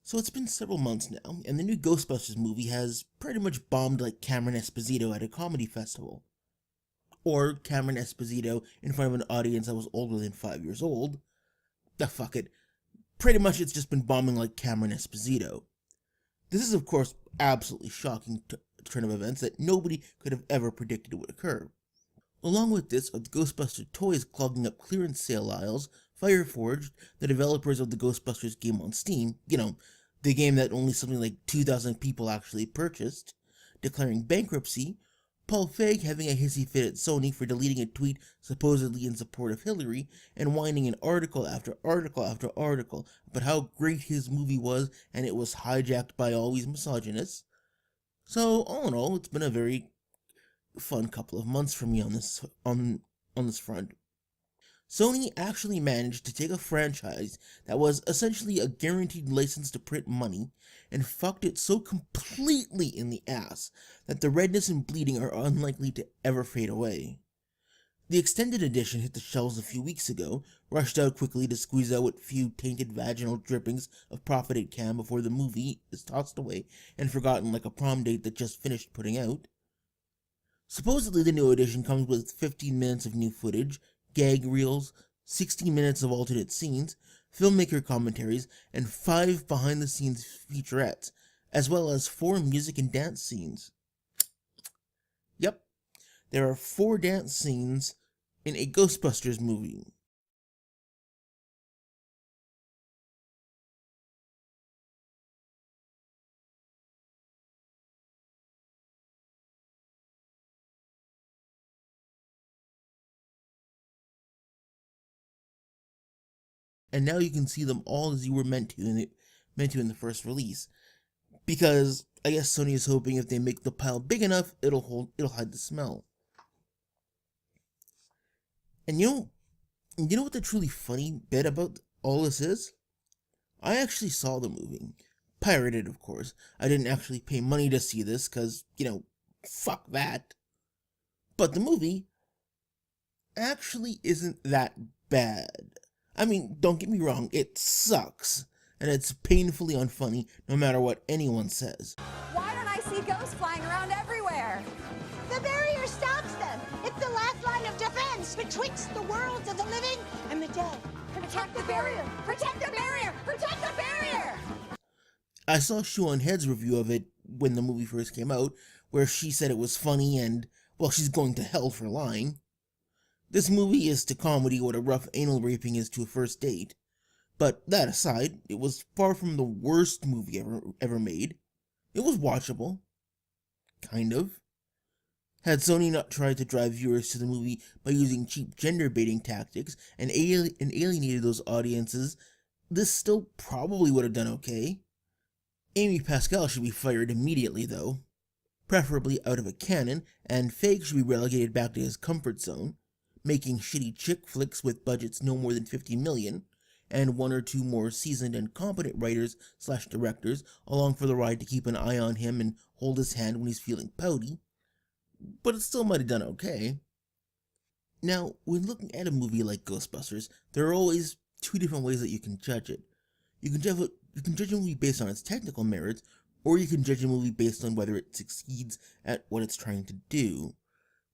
So it's been several months now, and the new Ghostbusters movie has pretty much bombed like Cameron Esposito at a comedy festival. Or Cameron Esposito in front of an audience that was older than 5 years old. Fuck it. Pretty much it's just been bombing like Cameron Esposito. This is, of course, absolutely shocking turn of events that nobody could have ever predicted would occur. Along with this are the Ghostbuster toys clogging up clearance sale aisles, Fireforged, the developers of the Ghostbusters game on Steam, the game that only something like 2,000 people actually purchased, declaring bankruptcy, Paul Feig having a hissy fit at Sony for deleting a tweet supposedly in support of Hillary, and whining in article after article after article about how great his movie was and it was hijacked by always misogynists. So, all in all, it's been a very fun couple of months for me on this front. Sony actually managed to take a franchise that was essentially a guaranteed license to print money and fucked it so completely in the ass that the redness and bleeding are unlikely to ever fade away. The extended edition hit the shelves a few weeks ago, rushed out quickly to squeeze out what few tainted vaginal drippings of profit it can before the movie is tossed away and forgotten like a prom date that just finished putting out. Supposedly the new edition comes with 15 minutes of new footage, gag reels, 16 minutes of alternate scenes, filmmaker commentaries, and 5 behind-the-scenes featurettes, as well as 4 music and dance scenes. Yep, there are 4 dance scenes in a Ghostbusters movie. And now you can see them all as you were meant to in the first release. Because I guess Sony is hoping if they make the pile big enough, it'll hide the smell. And you know what the truly funny bit about all this is? I actually saw the movie. Pirated, of course. I didn't actually pay money to see this, because, fuck that. But the movie actually isn't that bad. I mean, don't get me wrong, it sucks. And it's painfully unfunny no matter what anyone says. Why don't I see ghosts flying around everywhere? The barrier stops them. It's the last line of defense betwixt the worlds of the living and the dead. Protect the barrier! Protect the barrier! Protect the barrier! I saw Siobhan Head's review of it when the movie first came out, where she said it was funny and, well, she's going to hell for lying. This movie is to comedy what a rough anal raping is to a first date. But that aside, it was far from the worst movie ever made. It was watchable. Kind of. Had Sony not tried to drive viewers to the movie by using cheap gender baiting tactics and alienated those audiences, this still probably would have done okay. Amy Pascal should be fired immediately, though. Preferably out of a cannon, and Feig should be relegated back to his comfort zone, making shitty chick flicks with budgets no more than $50 million, and 1 or 2 more seasoned and competent writers/directors along for the ride to keep an eye on him and hold his hand when he's feeling pouty. But it still might have done okay. Now, when looking at a movie like Ghostbusters, there are always 2 different ways that you can judge it. You can judge a movie based on its technical merits, or you can judge a movie based on whether it succeeds at what it's trying to do.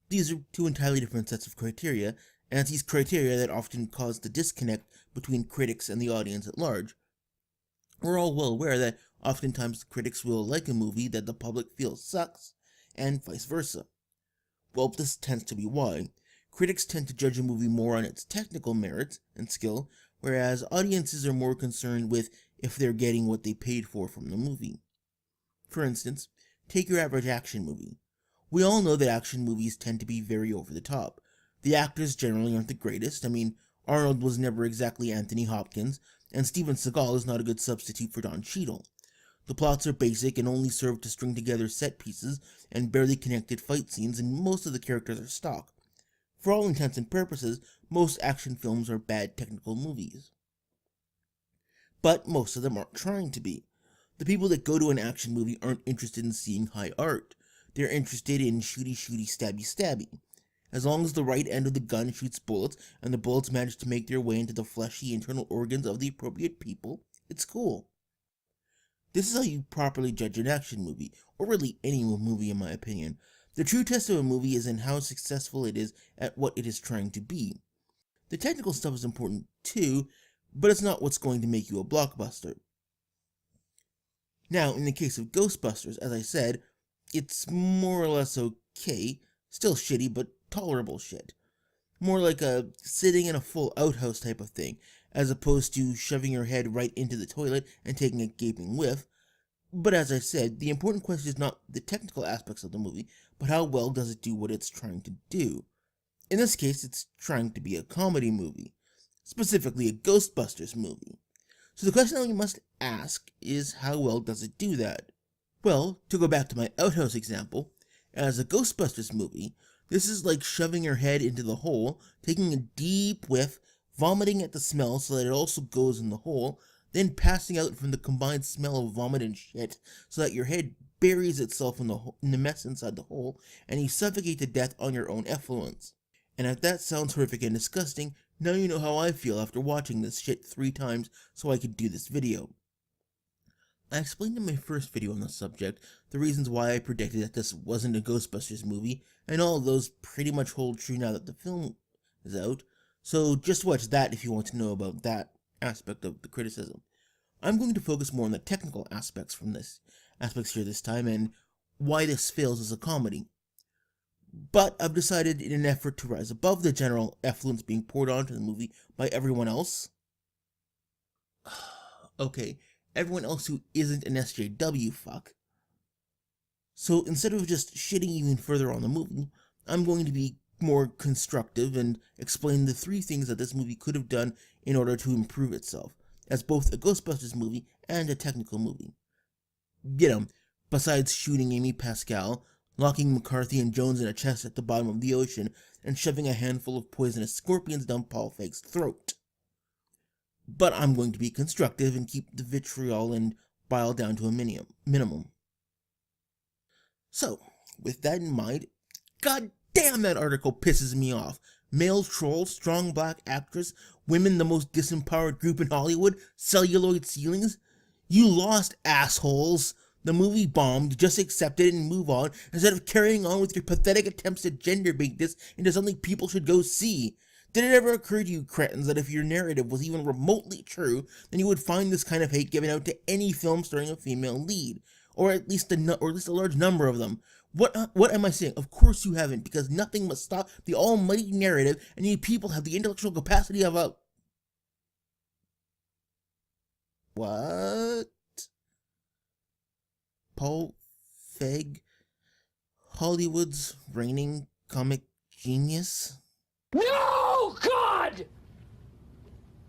These are 2 entirely different sets of criteria, and it's these criteria that often cause the disconnect between critics and the audience at large. We're all well aware that oftentimes critics will like a movie that the public feels sucks, and vice versa. Well, this tends to be why. Critics tend to judge a movie more on its technical merits and skill, whereas audiences are more concerned with if they're getting what they paid for from the movie. For instance, take your average action movie. We all know that action movies tend to be very over the top. The actors generally aren't the greatest. I mean, Arnold was never exactly Anthony Hopkins, and Steven Seagal is not a good substitute for Don Cheadle. The plots are basic and only serve to string together set pieces and barely connected fight scenes, and most of the characters are stock. For all intents and purposes, most action films are bad technical movies. But most of them aren't trying to be. The people that go to an action movie aren't interested in seeing high art. They're interested in shooty, stabby, stabby. As long as the right end of the gun shoots bullets, and the bullets manage to make their way into the fleshy internal organs of the appropriate people, it's cool. This is how you properly judge an action movie, or really any movie in my opinion. The true test of a movie is in how successful it is at what it is trying to be. The technical stuff is important too, but it's not what's going to make you a blockbuster. Now, in the case of Ghostbusters, as I said, it's more or less okay, still shitty, but tolerable shit. More like a sitting in a full outhouse type of thing, as opposed to shoving your head right into the toilet and taking a gaping whiff. But as I said, the important question is not the technical aspects of the movie, but how well does it do what it's trying to do. In this case, it's trying to be a comedy movie, specifically a Ghostbusters movie. So the question that we must ask is, how well does it do that? Well, to go back to my outhouse example, as a Ghostbusters movie, this is like shoving your head into the hole, taking a deep whiff, vomiting at the smell so that it also goes in the hole, then passing out from the combined smell of vomit and shit so that your head buries itself in the mess inside the hole, and you suffocate to death on your own effluents. And if that sounds horrific and disgusting, now you know how I feel after watching this shit 3 times so I could do this video. I explained in my first video on the subject the reasons why I predicted that this wasn't a Ghostbusters movie, and all of those pretty much hold true now that the film is out, so just watch that if you want to know about that aspect of the criticism. I'm going to focus more on the technical aspects here this time, and why this fails as a comedy. But I've decided, in an effort to rise above the general effluence being poured onto the movie by everyone else, okay, everyone else who isn't an SJW fuck. So instead of just shitting even further on the movie, I'm going to be more constructive and explain the 3 things that this movie could have done in order to improve itself, as both a Ghostbusters movie and a technical movie. Besides shooting Amy Pascal, locking McCarthy and Jones in a chest at the bottom of the ocean, and shoving a handful of poisonous scorpions down Paul Feig's throat. But I'm going to be constructive and keep the vitriol and bile down to a minimum. So, with that in mind, god damn that article pisses me off. Male troll, strong black actress, women the most disempowered group in Hollywood, celluloid ceilings. You lost, assholes. The movie bombed, just accept it and move on, instead of carrying on with your pathetic attempts to gender bait this into something people should go see. Did it ever occur to you cretins that if your narrative was even remotely true, then you would find this kind of hate given out to any film starring a female lead? Or at least a large number of them. What am I saying? Of course you haven't, because nothing must stop the almighty narrative, and you people have the intellectual capacity of a... What? Paul Feig, Hollywood's reigning comic genius? No, God!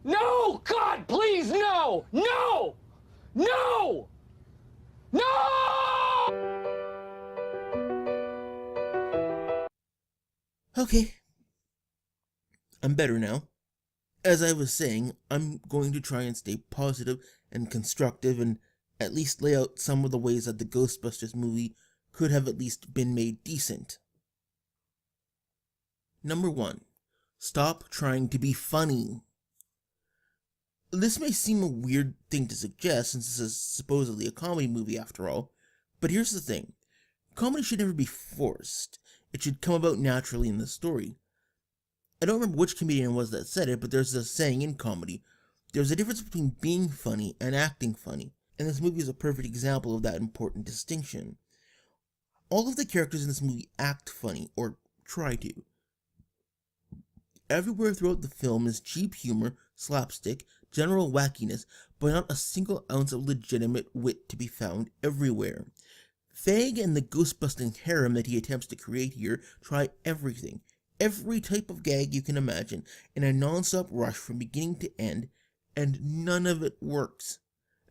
No, God, please, no! No! No! No! Okay. I'm better now. As I was saying, I'm going to try and stay positive and constructive and at least lay out some of the ways that the Ghostbusters movie could have at least been made decent. Number 1. Stop trying to be funny. This may seem a weird thing to suggest since this is supposedly a comedy movie after all, but here's the thing. Comedy should never be forced. It should come about naturally in the story. I don't remember which comedian it was that said it, but there's a saying in comedy. There's a difference between being funny and acting funny, and this movie is a perfect example of that important distinction. All of the characters in this movie act funny, or try to. Everywhere throughout the film is cheap humor, slapstick, general wackiness, but not a single ounce of legitimate wit to be found everywhere. Feig and the ghost-busting harem that he attempts to create here try everything, every type of gag you can imagine, in a non-stop rush from beginning to end, and none of it works.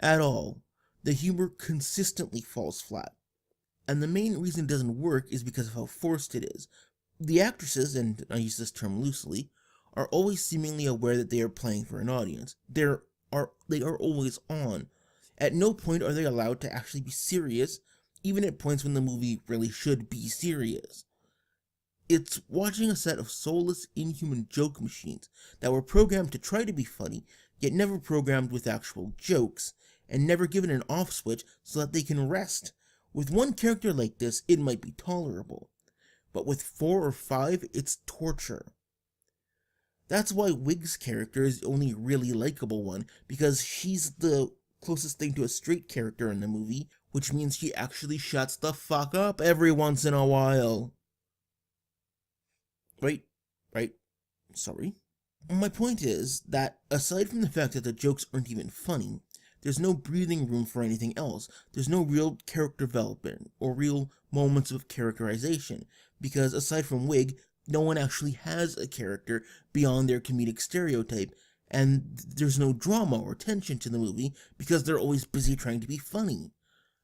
At all. The humor consistently falls flat. And the main reason it doesn't work is because of how forced it is. The actresses, and I use this term loosely, are always seemingly aware that they are playing for an audience. They are always on. At no point are they allowed to actually be serious, even at points when the movie really should be serious. It's watching a set of soulless, inhuman joke machines that were programmed to try to be funny, yet never programmed with actual jokes, and never given an off switch so that they can rest. With one character like this, it might be tolerable, but with 4 or 5, it's torture. That's why Wig's character is the only really likable one, because she's the closest thing to a straight character in the movie, which means she actually shuts the fuck up every once in a while. Right? Sorry. My point is that, aside from the fact that the jokes aren't even funny, there's no breathing room for anything else. There's no real character development or real moments of characterization, because aside from Wig, no one actually has a character beyond their comedic stereotype, and there's no drama or tension to the movie because they're always busy trying to be funny.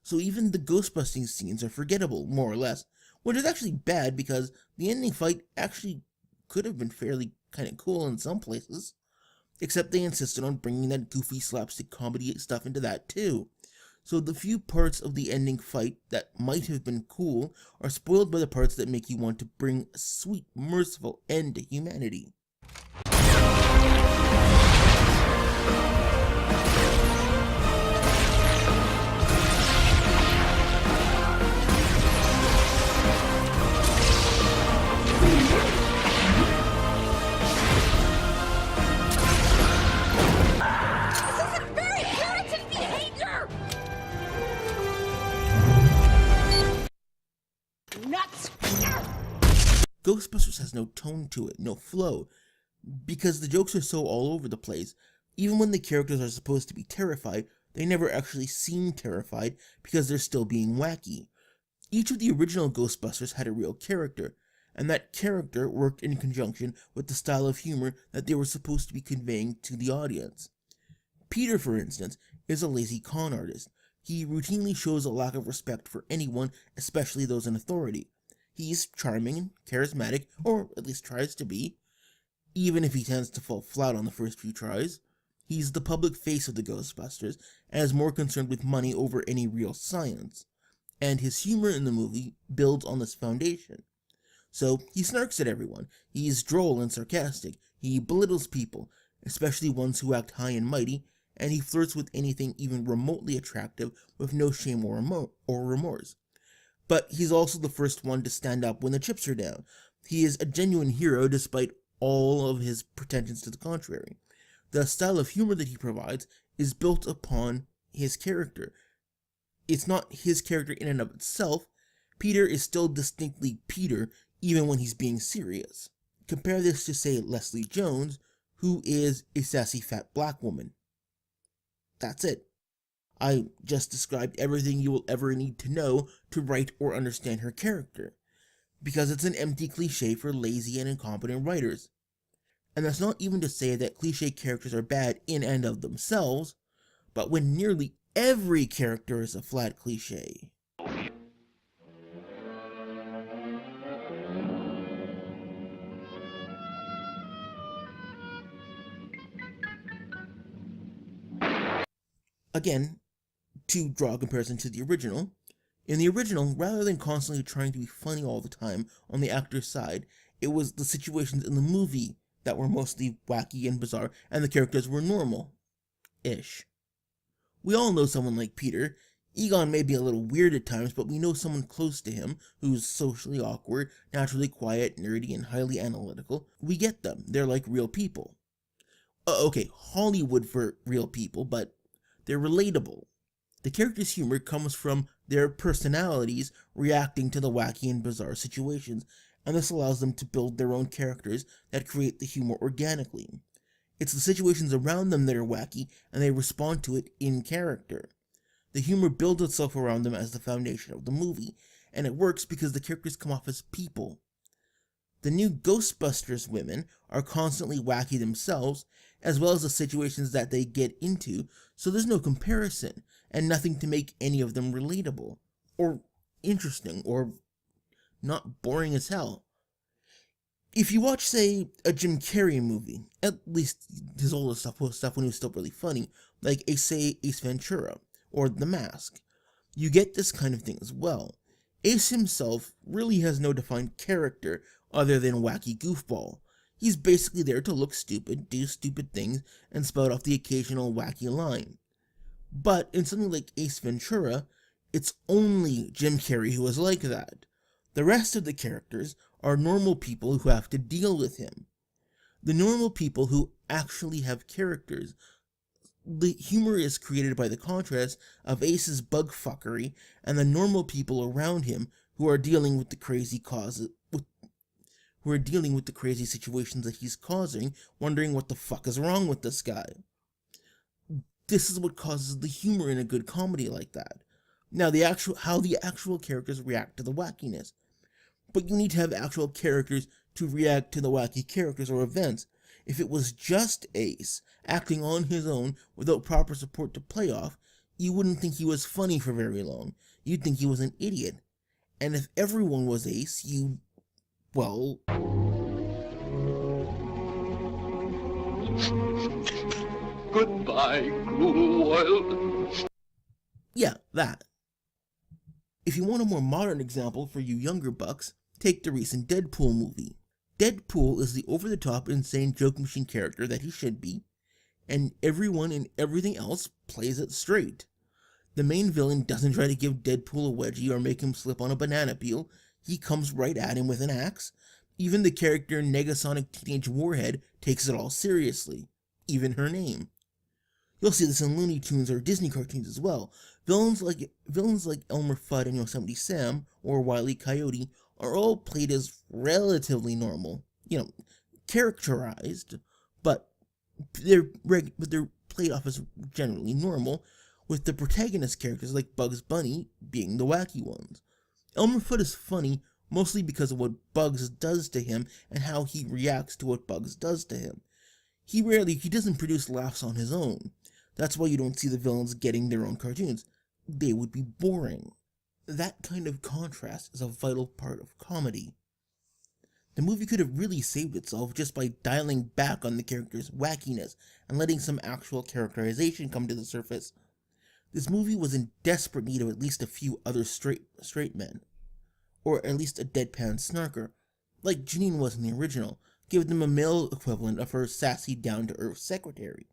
So even the Ghostbusting scenes are forgettable, more or less, which is actually bad because the ending fight actually could have been fairly kind of cool in some places, except they insisted on bringing that goofy slapstick comedy stuff into that too. So the few parts of the ending fight that might have been cool are spoiled by the parts that make you want to bring a sweet, merciful end to humanity. Nuts! Ghostbusters has no tone to it, no flow, because the jokes are so all over the place. Even when the characters are supposed to be terrified, they never actually seem terrified because they're still being wacky. Each of the original Ghostbusters had a real character, and that character worked in conjunction with the style of humor that they were supposed to be conveying to the audience. Peter, for instance, is a lazy con artist. He routinely shows a lack of respect for anyone, especially those in authority. He's charming and charismatic, or at least tries to be, even if he tends to fall flat on the first few tries. He's the public face of the Ghostbusters, and is more concerned with money over any real science. And his humor in the movie builds on this foundation. So he snarks at everyone, he's droll and sarcastic, he belittles people, especially ones who act high and mighty, and he flirts with anything even remotely attractive with no shame or remorse. But he's also the first one to stand up when the chips are down. He is a genuine hero despite all of his pretensions to the contrary. The style of humor that he provides is built upon his character. It's not his character in and of itself. Peter is still distinctly Peter, even when he's being serious. Compare this to, say, Leslie Jones, who is a sassy fat black woman. That's it. I just described everything you will ever need to know to write or understand her character, because it's an empty cliche for lazy and incompetent writers. And that's not even to say that cliche characters are bad in and of themselves, but when nearly every character is a flat cliche. Again, to draw a comparison to the original, in the original, rather than constantly trying to be funny all the time on the actor's side, it was the situations in the movie that were mostly wacky and bizarre, and the characters were normal-ish. We all know someone like Peter. Egon may be a little weird at times, but we know someone close to him who's socially awkward, naturally quiet, nerdy, and highly analytical. We get them. They're like real people. Okay, Hollywood for real people, but they're relatable. The characters' humor comes from their personalities reacting to the wacky and bizarre situations, and this allows them to build their own characters that create the humor organically. It's the situations around them that are wacky, and they respond to it in character. The humor builds itself around them as the foundation of the movie, and it works because the characters come off as people. The new Ghostbusters women are constantly wacky themselves, as well as the situations that they get into, so there's no comparison, and nothing to make any of them relatable, or interesting, or not boring as hell. If you watch, say, a Jim Carrey movie, at least his older stuff when he was still really funny, like say Ace Ventura, or The Mask, you get this kind of thing as well. Ace himself really has no defined character other than wacky goofball. He's basically there to look stupid, do stupid things, and spout off the occasional wacky line. But in something like Ace Ventura, it's only Jim Carrey who is like that. The rest of the characters are normal people who have to deal with him. The normal people who actually have characters. The humor is created by the contrast of Ace's bug fuckery and the normal people around him who are dealing with the crazy who are dealing with the crazy situations that he's causing, wondering what the fuck is wrong with this guy. This is what causes the humor in a good comedy like that. Now, how the actual characters react to the wackiness. But you need to have actual characters to react to the wacky characters or events. If it was just Ace acting on his own without proper support to play off, you wouldn't think he was funny for very long. You'd think he was an idiot. And if everyone was Ace, well... Goodbye, cruel world. Yeah, that. If you want a more modern example for you younger bucks, take the recent Deadpool movie. Deadpool is the over-the-top insane joke machine character that he should be, and everyone and everything else plays it straight. The main villain doesn't try to give Deadpool a wedgie or make him slip on a banana peel. He comes right at him with an axe. Even the character Negasonic Teenage Warhead takes it all seriously, even her name. You'll see this in Looney Tunes or Disney cartoons as well. Villains like Elmer Fudd and Yosemite Sam or Wile E. Coyote are all played as relatively normal, characterized, but they're played off as generally normal, with the protagonist characters like Bugs Bunny being the wacky ones. Elmer Fudd is funny mostly because of what Bugs does to him and how he reacts to what Bugs does to him. He doesn't produce laughs on his own. That's why you don't see the villains getting their own cartoons. They would be boring. That kind of contrast is a vital part of comedy. The movie could have really saved itself just by dialing back on the character's wackiness and letting some actual characterization come to the surface. This movie was in desperate need of at least a few other straight men, or at least a deadpan snarker, like Janine was in the original. Give them a male equivalent of her sassy, down-to-earth secretary,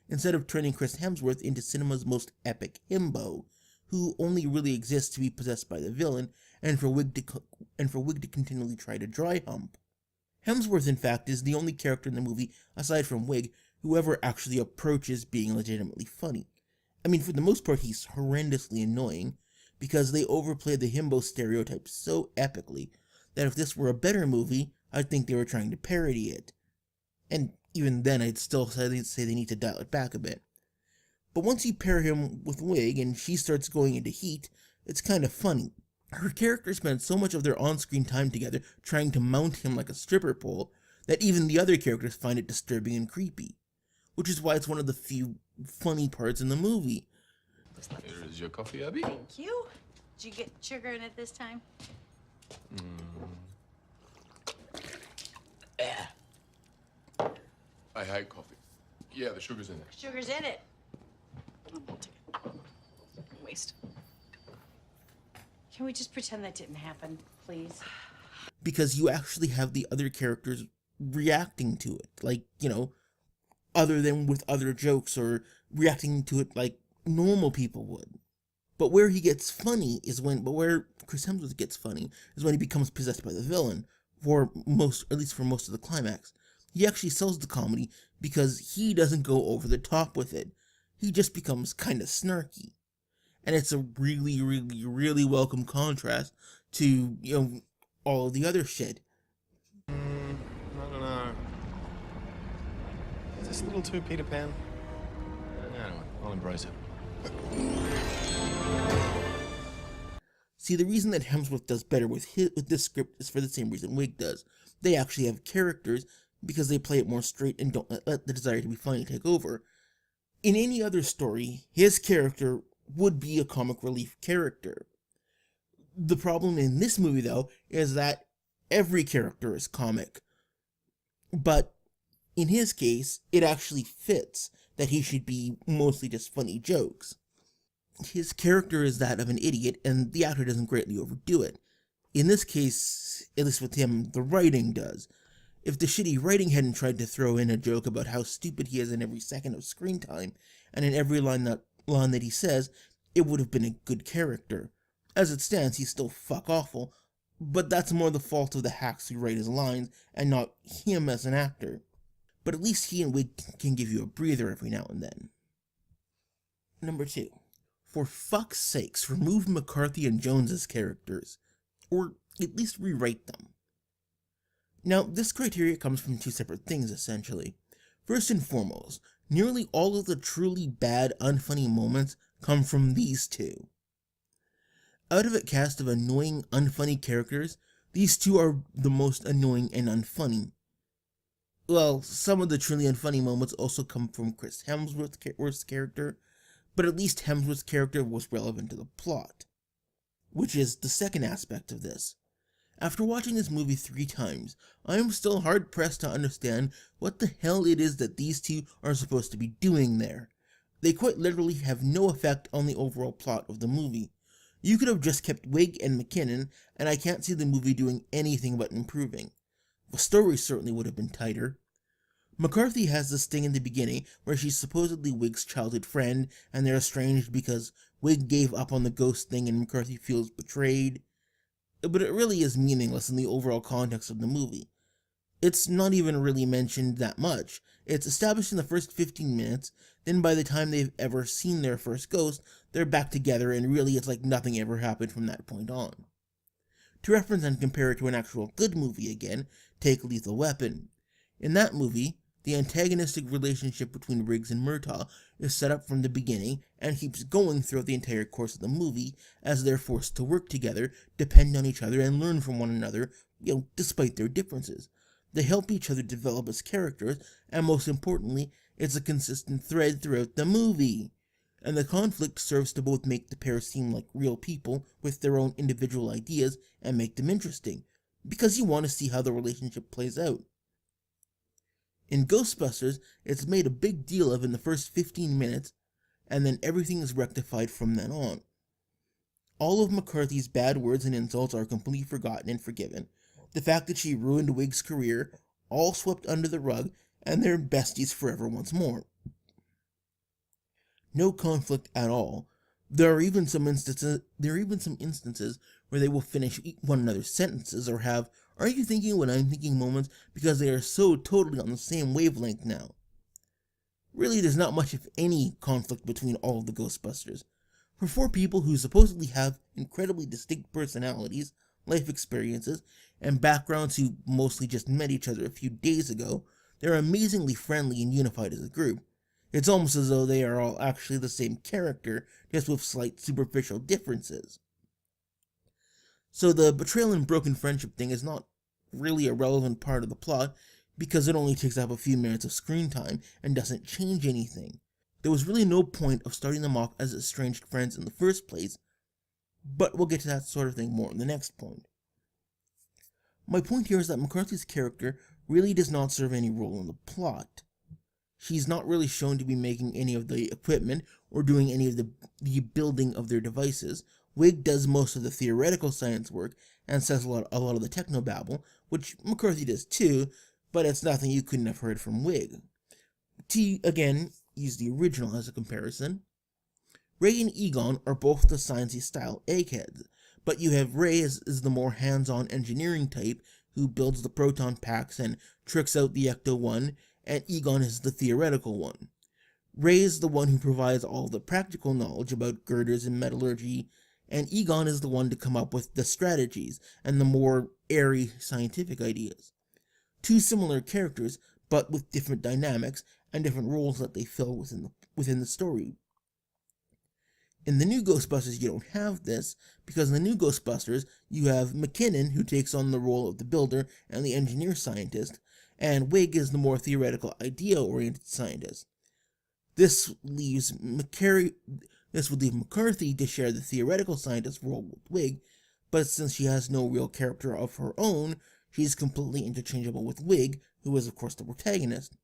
instead of turning Chris Hemsworth into cinema's most epic himbo, who only really exists to be possessed by the villain, and for Wig to continually try to dry hump. Hemsworth, in fact, is the only character in the movie, aside from Wig, who ever actually approaches being legitimately funny. I mean, for the most part, he's horrendously annoying, because they overplay the himbo stereotype so epically that if this were a better movie, I'd think they were trying to parody it. And even then, I'd still say they need to dial it back a bit. But once you pair him with Wig and she starts going into heat, it's kind of funny. Her characters spend so much of their on-screen time together trying to mount him like a stripper pole that even the other characters find it disturbing and creepy, which is why it's one of the few funny parts in the movie. Here is your coffee, Abby. Thank you. Did you get sugar in it this time? I hate coffee. Yeah, the sugar's in there. Sugar's in it. Waste. Can we just pretend that didn't happen, please? Because you actually have the other characters reacting to it, like, other than with other jokes or reacting to it like normal people would. But where Chris Hemsworth gets funny is when he becomes possessed by the villain, at least for most of the climax. He actually sells the comedy because he doesn't go over the top with it. He just becomes kind of snarky. And it's a really, really, really welcome contrast to, all of the other shit. I don't know. Is this a little too Peter Pan? Anyway, I'll embrace it. See, the reason that Hemsworth does better with this script is for the same reason Wig does. They actually have characters because they play it more straight and don't let the desire to be funny take over. In any other story, his character would be a comic relief character. The problem in this movie, though, is that every character is comic. But in his case, it actually fits that he should be mostly just funny jokes. His character is that of an idiot, and the actor doesn't greatly overdo it. In this case, at least with him, the writing does. If the shitty writing hadn't tried to throw in a joke about how stupid he is in every second of screen time, and in every line that line that he says, it would have been a good character. As it stands, he's still fuck awful, but that's more the fault of the hacks who write his lines and not him as an actor. But at least he and Wig can give you a breather every now and then. Number 2. For fuck's sakes, remove McCarthy and Jones's characters, or at least rewrite them. Now, this criteria comes from two separate things, essentially. First and foremost, nearly all of the truly bad, unfunny moments come from these two. Out of a cast of annoying, unfunny characters, these two are the most annoying and unfunny. Well, some of the truly unfunny moments also come from Chris Hemsworth's character, but at least Hemsworth's character was relevant to the plot. Which is the second aspect of this. After watching this movie 3 times, I am still hard-pressed to understand what the hell it is that these two are supposed to be doing there. They quite literally have no effect on the overall plot of the movie. You could have just kept Wig and McKinnon, and I can't see the movie doing anything but improving. The story certainly would have been tighter. McCarthy has this thing in the beginning where she's supposedly Wig's childhood friend, and they're estranged because Wig gave up on the ghost thing and McCarthy feels betrayed. But it really is meaningless in the overall context of the movie. It's not even really mentioned that much. It's established in the first 15 minutes, then by the time they've ever seen their first ghost, they're back together, and really it's like nothing ever happened from that point on. To reference and compare it to an actual good movie again, take Lethal Weapon. In that movie, the antagonistic relationship between Riggs and Murtaugh is set up from the beginning and keeps going throughout the entire course of the movie as they're forced to work together, depend on each other, and learn from one another, despite their differences. They help each other develop as characters, and most importantly, it's a consistent thread throughout the movie. And the conflict serves to both make the pair seem like real people with their own individual ideas and make them interesting, because you want to see how the relationship plays out. In Ghostbusters, it's made a big deal of in the first 15 minutes, and then everything is rectified from then on. All of McCarthy's bad words and insults are completely forgotten and forgiven. The fact that she ruined Wig's career, all swept under the rug, and they're besties forever once more. No conflict at all. There are even some instances where they will finish one another's sentences or have "Are you thinking what I'm thinking" moments because they are so totally on the same wavelength now. Really, there's not much, if any, conflict between all of the Ghostbusters. For 4 people who supposedly have incredibly distinct personalities, life experiences, and backgrounds who mostly just met each other a few days ago, they're amazingly friendly and unified as a group. It's almost as though they are all actually the same character, just with slight superficial differences. So the betrayal and broken friendship thing is not really a relevant part of the plot, because it only takes up a few minutes of screen time and doesn't change anything. There was really no point of starting them off as estranged friends in the first place, but we'll get to that sort of thing more in the next point. My point here is that McCarthy's character really does not serve any role in the plot. She's not really shown to be making any of the equipment or doing any of the building of their devices. Wig does most of the theoretical science work and says a lot of the technobabble, which McCarthy does too, but it's nothing you couldn't have heard from Wig. To, again, use the original as a comparison, Ray and Egon are both the sciencey style eggheads, but you have Ray as the more hands-on engineering type who builds the proton packs and tricks out the Ecto-1, and Egon is the theoretical one. Ray is the one who provides all the practical knowledge about girders and metallurgy, and Egon is the one to come up with the strategies and the more airy scientific ideas. 2 similar characters, but with different dynamics and different roles that they fill within the story. In the new Ghostbusters, you don't have this, because in the new Ghostbusters, you have McKinnon, who takes on the role of the builder and the engineer scientist, and Wig is the more theoretical, idea-oriented scientist. This would leave McCarthy to share the theoretical scientist role with Wig, but since she has no real character of her own, she's completely interchangeable with Wig, who is of course the protagonist.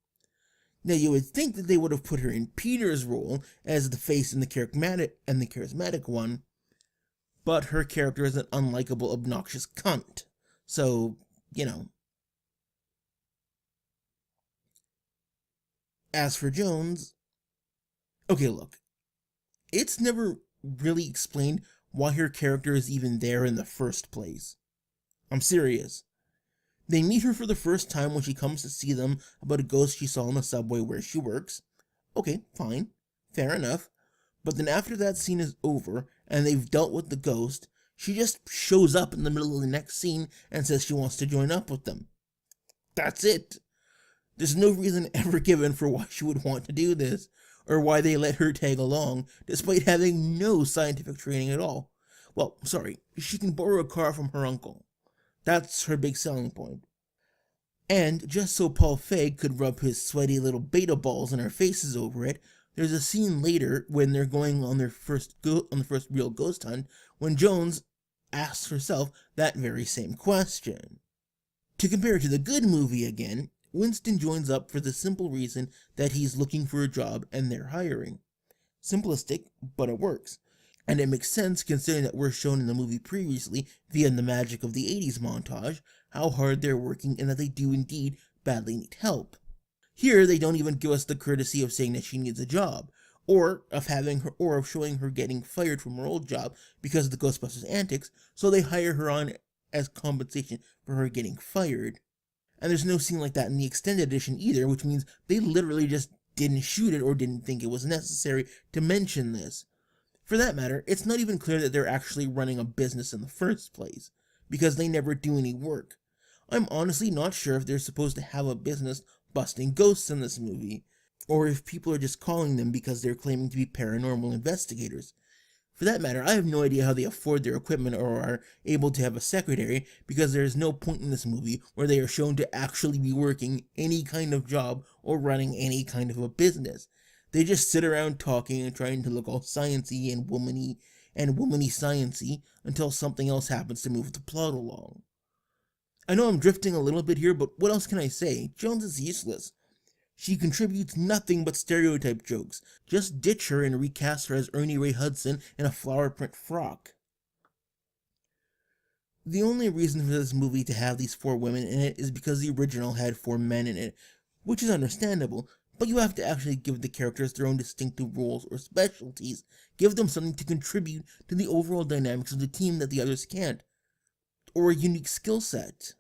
Now you would think that they would have put her in Peter's role as the face and the charismatic one, but her character is an unlikable, obnoxious cunt. So, As for Jones, okay, look, It's never really explained why her character is even there in the first place. I'm serious. They meet her for the first time when she comes to see them about a ghost she saw on the subway where she works. Okay, fine. Fair enough. But then after that scene is over and they've dealt with the ghost, she just shows up in the middle of the next scene and says she wants to join up with them. That's it. There's no reason ever given for why she would want to do this, or why they let her tag along, despite having no scientific training at all. Well, sorry, she can borrow a car from her uncle. That's her big selling point. And just so Paul Feig could rub his sweaty little beta balls in her faces over it, there's a scene later when they're going on the first real ghost hunt when Jones asks herself that very same question. To compare it to the good movie again, Winston joins up for the simple reason that he's looking for a job and they're hiring. Simplistic, but it works. And it makes sense considering that we're shown in the movie previously, via the magic of the 80s montage, how hard they're working and that they do indeed badly need help. Here, they don't even give us the courtesy of saying that she needs a job, or of showing her getting fired from her old job because of the Ghostbusters antics, so they hire her on as compensation for her getting fired. And there's no scene like that in the extended edition either, which means they literally just didn't shoot it or didn't think it was necessary to mention this. For that matter, it's not even clear that they're actually running a business in the first place, because they never do any work. I'm honestly not sure if they're supposed to have a business busting ghosts in this movie, or if people are just calling them because they're claiming to be paranormal investigators. For that matter, I have no idea how they afford their equipment or are able to have a secretary, because there is no point in this movie where they are shown to actually be working any kind of job or running any kind of a business. They just sit around talking and trying to look all sciencey and womany sciencey until something else happens to move the plot along. I know I'm drifting a little bit here, but what else can I say? Jones is useless. She contributes nothing but stereotype jokes. Just ditch her and recast her as Ernie Ray Hudson in a flower print frock. The only reason for this movie to have these 4 women in it is because the original had 4 men in it, which is understandable, but you have to actually give the characters their own distinctive roles or specialties, give them something to contribute to the overall dynamics of the team that the others can't, or a unique skill set.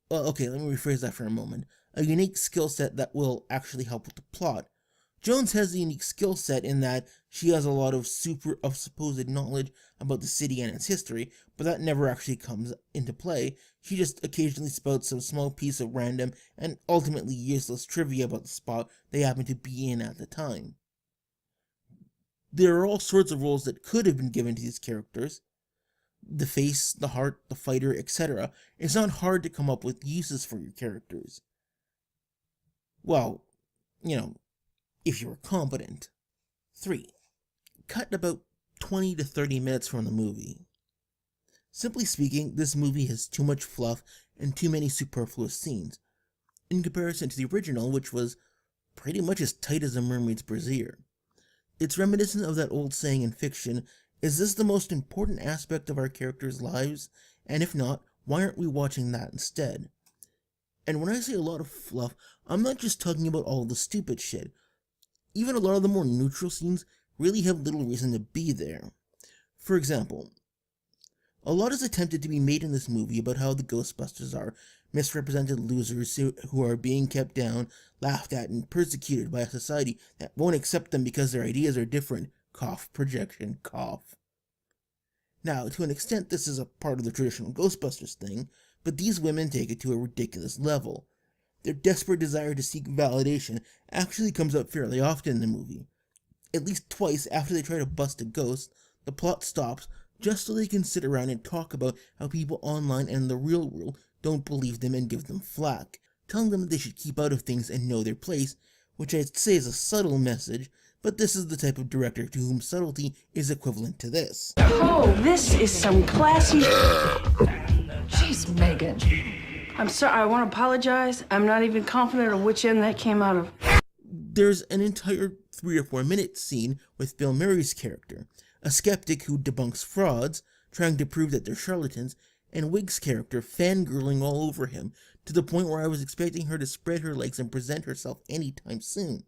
Well, okay, let me rephrase that for a moment. A unique skill set that will actually help with the plot. Jones has a unique skill set in that she has a lot of supposed knowledge about the city and its history, but that never actually comes into play. She just occasionally spouts some small piece of random and ultimately useless trivia about the spot they happen to be in at the time. There are all sorts of roles that could have been given to these characters. The face, the heart, the fighter, etc. It's not hard to come up with uses for your characters. Well, if you were competent. 3. Cut about 20 to 30 minutes from the movie. Simply speaking, this movie has too much fluff and too many superfluous scenes, in comparison to the original, which was pretty much as tight as a mermaid's brassiere. It's reminiscent of that old saying in fiction, is this the most important aspect of our characters' lives? And if not, why aren't we watching that instead? And when I say a lot of fluff, I'm not just talking about all the stupid shit. Even a lot of the more neutral scenes really have little reason to be there. For example, a lot is attempted to be made in this movie about how the Ghostbusters are misrepresented losers who are being kept down, laughed at, and persecuted by a society that won't accept them because their ideas are different. Cough, projection, cough. Now, to an extent, this is a part of the traditional Ghostbusters thing, but these women take it to a ridiculous level. Their desperate desire to seek validation actually comes up fairly often in the movie. At least twice after they try to bust a ghost, the plot stops just so they can sit around and talk about how people online and in the real world don't believe them and give them flack, telling them that they should keep out of things and know their place, which I'd say is a subtle message, but this is the type of director to whom subtlety is equivalent to this. Oh, this is some classy... Jeez, Megan. I'm sorry, I want to apologize. I'm not even confident of which end that came out of. There's an entire 3 or 4 minute scene with Bill Murray's character, a skeptic who debunks frauds, trying to prove that they're charlatans, and Wig's character fangirling all over him, to the point where I was expecting her to spread her legs and present herself anytime soon.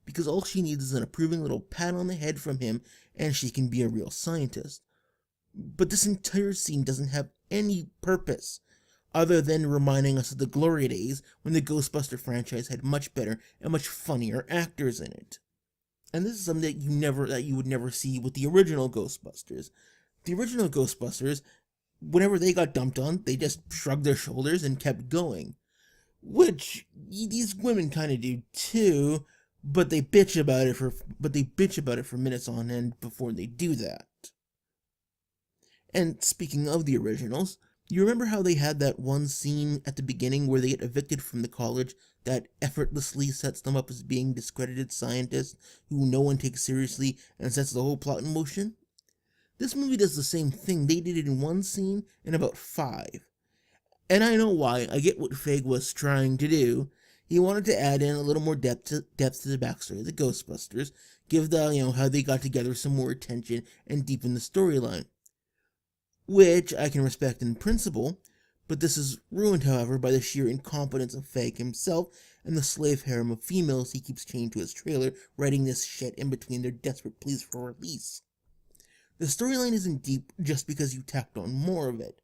because all she needs is an approving little pat on the head from him and she can be a real scientist. But this entire scene doesn't have any purpose other than reminding us of the glory days when the Ghostbuster franchise had much better and much funnier actors in it. And this is something that you would never see with the original Ghostbusters. The original Ghostbusters, whenever they got dumped on, they just shrugged their shoulders and kept going. Which these women kind of do too, but they bitch about it for minutes on end before they do that. And speaking of the originals, you remember how they had that one scene at the beginning where they get evicted from the college that effortlessly sets them up as being discredited scientists who no one takes seriously and sets the whole plot in motion? This movie does the same thing. They did it in one scene in about 5. And I know why. I get what Feig was trying to do. He wanted to add in a little more depth to the backstory of the Ghostbusters, give how they got together some more attention and deepen the storyline. Which I can respect in principle, but this is ruined, however, by the sheer incompetence of Feig himself and the slave harem of females he keeps chained to his trailer, writing this shit in between their desperate pleas for release. The storyline isn't deep just because you tacked on more of it.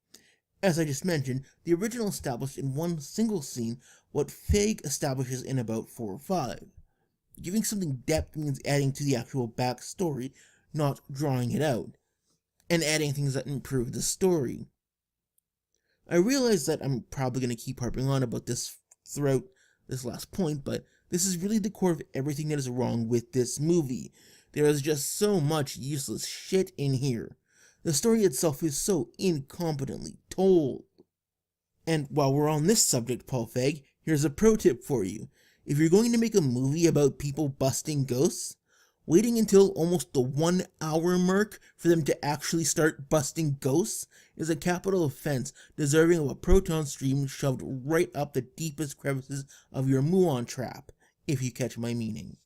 As I just mentioned, the original established in one single scene what Feig establishes in about 4 or 5. Giving something depth means adding to the actual backstory, not drawing it out, and adding things that improve the story. I realize that I'm probably going to keep harping on about this throughout this last point, but this is really the core of everything that is wrong with this movie. There is just so much useless shit in here. The story itself is so incompetently told. And while we're on this subject, Paul Feig, here's a pro tip for you. If you're going to make a movie about people busting ghosts, waiting until almost the 1 hour mark for them to actually start busting ghosts is a capital offense deserving of a proton stream shoved right up the deepest crevices of your muon trap, if you catch my meaning.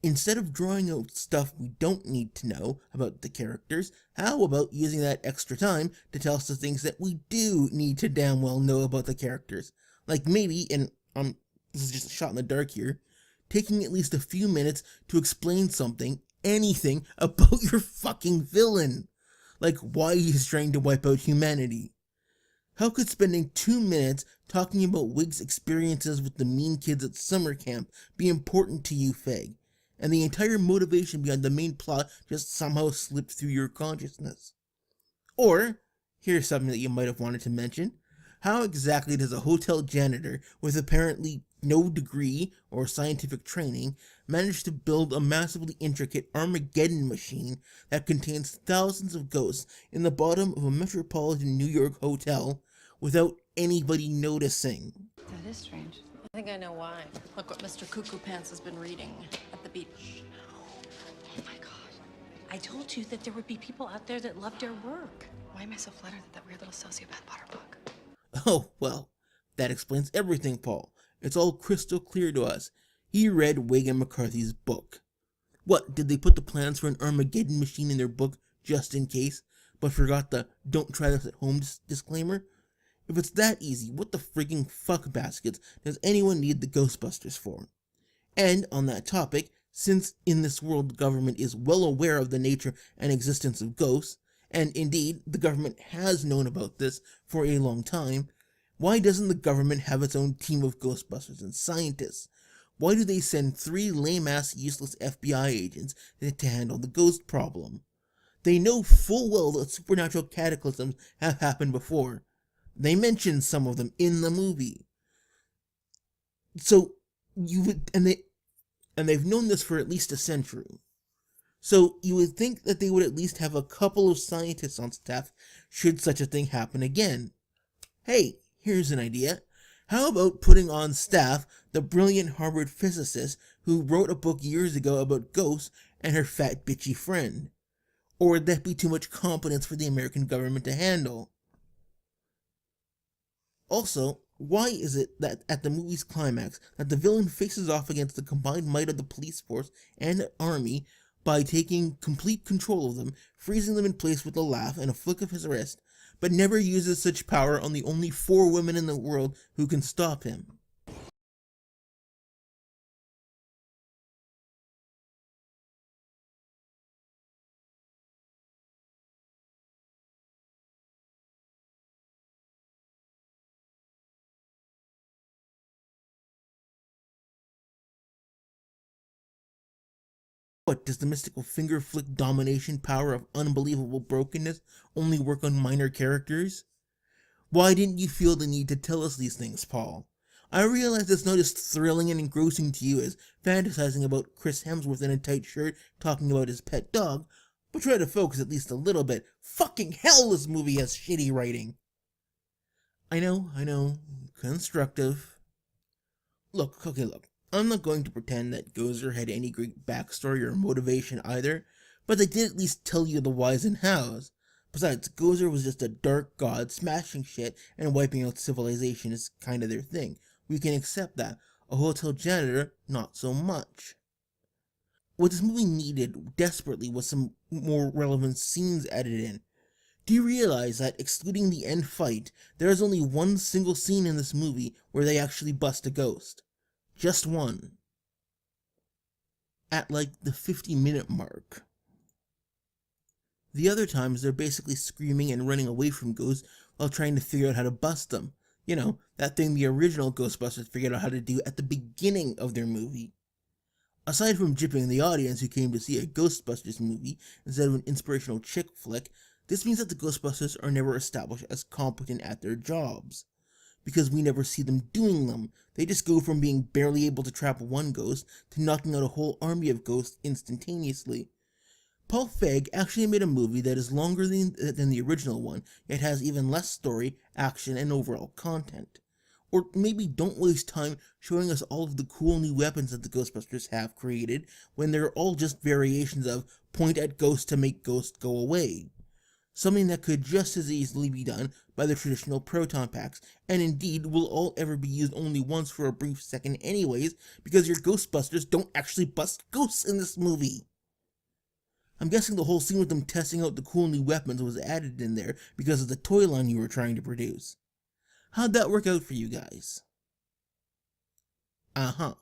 Instead of drawing out stuff we don't need to know about the characters, how about using that extra time to tell us the things that we do need to damn well know about the characters? Like maybe, and this is just a shot in the dark here, taking at least a few minutes to explain anything about your fucking villain. Like why he's trying to wipe out humanity. How could spending 2 minutes talking about Wig's experiences with the mean kids at summer camp be important to you, Feig? And the entire motivation behind the main plot just somehow slipped through your consciousness? Or, here's something that you might have wanted to mention. How exactly does a hotel janitor with apparently no degree or scientific training manage to build a massively intricate Armageddon machine that contains thousands of ghosts in the bottom of a metropolitan New York hotel without anybody noticing? That is strange. I think I know why. Look what Mr. Cuckoo Pants has been reading at the beach. Oh my god. I told you that there would be people out there that loved your work. Why am I so flattered that that weird little sociopath bought our book? Oh, well, that explains everything, Paul. It's all crystal clear to us. He read Wig and McCarthy's book. What, did they put the plans for an Armageddon machine in their book just in case, but forgot the "don't try this at home" disclaimer? If it's that easy, what the frigging fuck baskets does anyone need the Ghostbusters for? And on that topic, since in this world the government is well aware of the nature and existence of ghosts, and indeed the government has known about this for a long time, why doesn't the government have its own team of Ghostbusters and scientists? Why do they send 3 lame-ass useless FBI agents to handle the ghost problem? They know full well that supernatural cataclysms have happened before. They mention some of them in the movie. So you would, and they've known this for at least a century. So you would think that they would at least have a couple of scientists on staff should such a thing happen again. Hey, here's an idea. How about putting on staff the brilliant Harvard physicist who wrote a book years ago about ghosts and her fat bitchy friend? Or would that be too much competence for the American government to handle? Also, why is it that at the movie's climax that the villain faces off against the combined might of the police force and army by taking complete control of them, freezing them in place with a laugh and a flick of his wrist, but never uses such power on the only 4 women in the world who can stop him? What, does the mystical finger flick domination power of unbelievable brokenness only work on minor characters? Why didn't you feel the need to tell us these things, Paul? I realize it's not as thrilling and engrossing to you as fantasizing about Chris Hemsworth in a tight shirt talking about his pet dog, but try to focus at least a little bit. Fucking hell, this movie has shitty writing. I know, constructive. Look, I'm not going to pretend that Gozer had any great backstory or motivation either, but they did at least tell you the whys and hows. Besides, Gozer was just a dark god smashing shit and wiping out civilization is kind of their thing. We can accept that. A hotel janitor, not so much. What this movie needed desperately was some more relevant scenes added in. Do you realize that, excluding the end fight, there is only one single scene in this movie where they actually bust a ghost? Just one. At like the 50-minute mark. The other times they're basically screaming and running away from ghosts while trying to figure out how to bust them. You know, that thing the original Ghostbusters figured out how to do at the beginning of their movie. Aside from gypping the audience who came to see a Ghostbusters movie instead of an inspirational chick flick, this means that the Ghostbusters are never established as competent at their jobs. Because we never see them doing them, they just go from being barely able to trap one ghost to knocking out a whole army of ghosts instantaneously. Paul Feig actually made a movie that is longer than the original one, yet has even less story, action, and overall content. Or maybe don't waste time showing us all of the cool new weapons that the Ghostbusters have created when they're all just variations of point at ghosts to make ghosts go away. Something that could just as easily be done by the traditional proton packs, and indeed will all ever be used only once for a brief second anyways, because your Ghostbusters don't actually bust ghosts in this movie. I'm guessing the whole scene with them testing out the cool new weapons was added in there because of the toy line you were trying to produce. How'd that work out for you guys? Uh-huh.